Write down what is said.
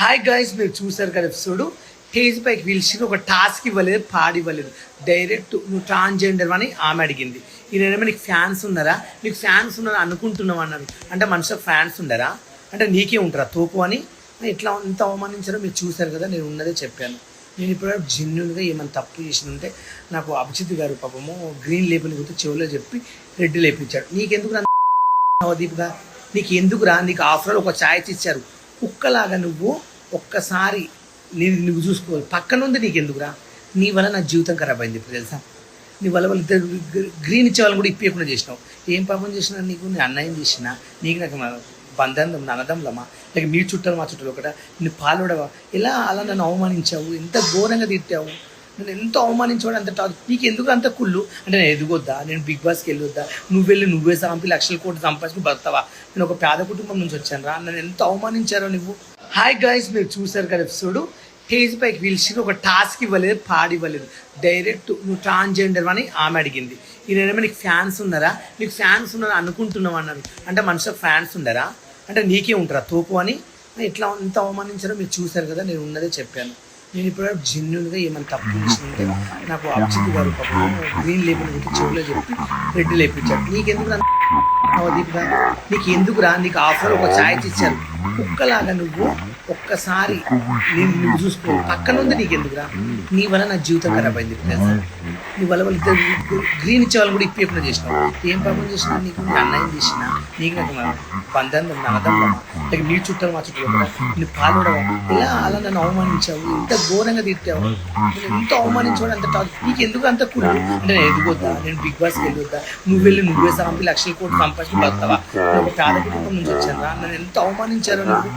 Hi guys, మీరు చూసారు కదా ఎపిసోడ్. స్టేజ్ పైకి పిలిచి ఒక టాస్క్ ఇవ్వలేదు, పాడివ్వలేదు. డైరెక్ట్ నువ్వు ట్రాన్స్జెండర్ అని ఆమె అడిగింది. ఈయనేమో నీకు ఫ్యాన్స్ ఉన్నారా, నీకు ఫ్యాన్స్ ఉన్నారా అనుకుంటున్నావు అన్నారు. అంటే మనుషులకు ఫ్యాన్స్ ఉండరా, అంటే నీకే ఉంటారా తోపు అని. ఇట్లా ఎంత అవమానించారో మీరు చూసారు కదా. నేను ఉన్నదే చెప్పాను. నేను ఇప్పుడు జెన్యున్గా ఏమైనా తప్పు చేసిన ఉంటే నాకు అభిజిత్ గారు పాపము గ్రీన్ లేబుల్ గురించి చెవులో చెప్పి రెడ్ లేపించాడు. నీకెందుకు నవదీప్గా, నీకు ఎందుకురా, నీకు ఆఫర్ ఒక ఛాయిస్ ఇచ్చారు. కుక్కలాగా నువ్వు ఒక్కసారి నువ్వు చూసుకోవాలి. పక్కన ఉంది నీకు ఎందుకురా. నీ వల్ల నా జీవితం ఖరాబ్ అయింది ఇప్పుడు తెలుసా. నీ వల్ల వాళ్ళు ఇద్దరు గ్రీన్ ఇచ్చే వాళ్ళని కూడా ఇప్పకుండా చేసినావు. ఏం పాపం చేసినా నీకు, నీ అన్నయ్యం చేసినా నీకు నాకు బంధం అన్నదమ్లమా, లేక మీ చుట్టాలు మా చుట్టాలు ఒకట నీ పాలుడవా. ఎలా అలా నన్ను అవమానించావు, ఎంత ఘోరంగా తిట్టావు, నేను ఎంత అవమానించాడు. అంత నీకు ఎందుకు అంత కుళ్ళు అంటే నేను ఎదుగొద్దా, నేను బిగ్ బాస్కి వెళ్ళొద్దా, నువ్వు వెళ్ళి నువ్వే సంపి లక్షల కోట్లు సంపాదించుకుని బతావా. నేను ఒక పేద కుటుంబం నుంచి వచ్చాను రా, నన్ను ఎంత అవమానించారో నువ్వు. హాయ్ గైస్, మీరు చూసారు కదా ఎపిసోడ్. స్టేజ్ పైకి పిలిచి ఒక టాస్క్ ఇవ్వలేదు, పాడివ్వలేదు. డైరెక్ట్ నువ్వు ట్రాన్స్జెండర్ అని ఆమె అడిగింది. ఈయనేమో నీకు ఫ్యాన్స్ ఉన్నారా, నీకు ఫ్యాన్స్ ఉన్నారా అనుకుంటున్నావు అన్నారు. అంటే మనుషులకు ఫ్యాన్స్ ఉండరా, అంటే నీకే ఉంటారా తోపు అని. ఇట్లా ఎంత అవమానించారో మీరు చూసారు కదా. నేను ఉన్నదే చెప్పాను. నేను ఇప్పుడు జెన్యున్గా ఏమైనా తప్పు చేసిందంటే నాకు అభిజిత్ గారు పాపం గ్రీన్ లేబుల్ గురించి చెవులో చెప్పి రెడ్ లేపించాడు. నీకెందుకు నవదీప్గా, నీకు ఎందుకురా, నీకు ఆఫర్ ఒక ఛాయిస్ ఇచ్చారు. కుక్కలాగా నువ్వు ఒక్కసారి నువ్వు చూసుకోవాలి. పక్కన ఉంది నీకు ఎందుకురా. నీ వల్ల నా జీవితం ఖరాబ్ అయింది ఇప్పుడు తెలుసా. నీ వల్ల వాళ్ళు ఇద్దరు గ్రీన్ ఇచ్చే వాళ్ళని కూడా ఇప్పకుండా చేసినావు. ఏం పాపం చేసినా నీకు, నీ అన్నయ్యం చేసినా నీకు నాకు బంధం అన్నదమ్లమా, లేక మీ చుట్టాలు మా చుట్టాలు కూడా నీ పాలుడవా. ఎలా అలా నన్ను అవమానించావు, ఎంత ఘోరంగా తిట్టావు, నేను ఎంత అవమానించాడు. అంత నీకు ఎందుకు అంత కుళ్ళు అంటే నేను ఎదుగొద్దా, నేను బిగ్ బాస్కి వెళ్ళొద్దా, నువ్వు వెళ్ళి నువ్వే సంపి లక్షల కోట్లు సంపాదించుకుని బతావా. నేను ఒక పేద కుటుంబం నుంచి వచ్చాను రా, నన్ను ఎంత అవమానించారో నువ్వు.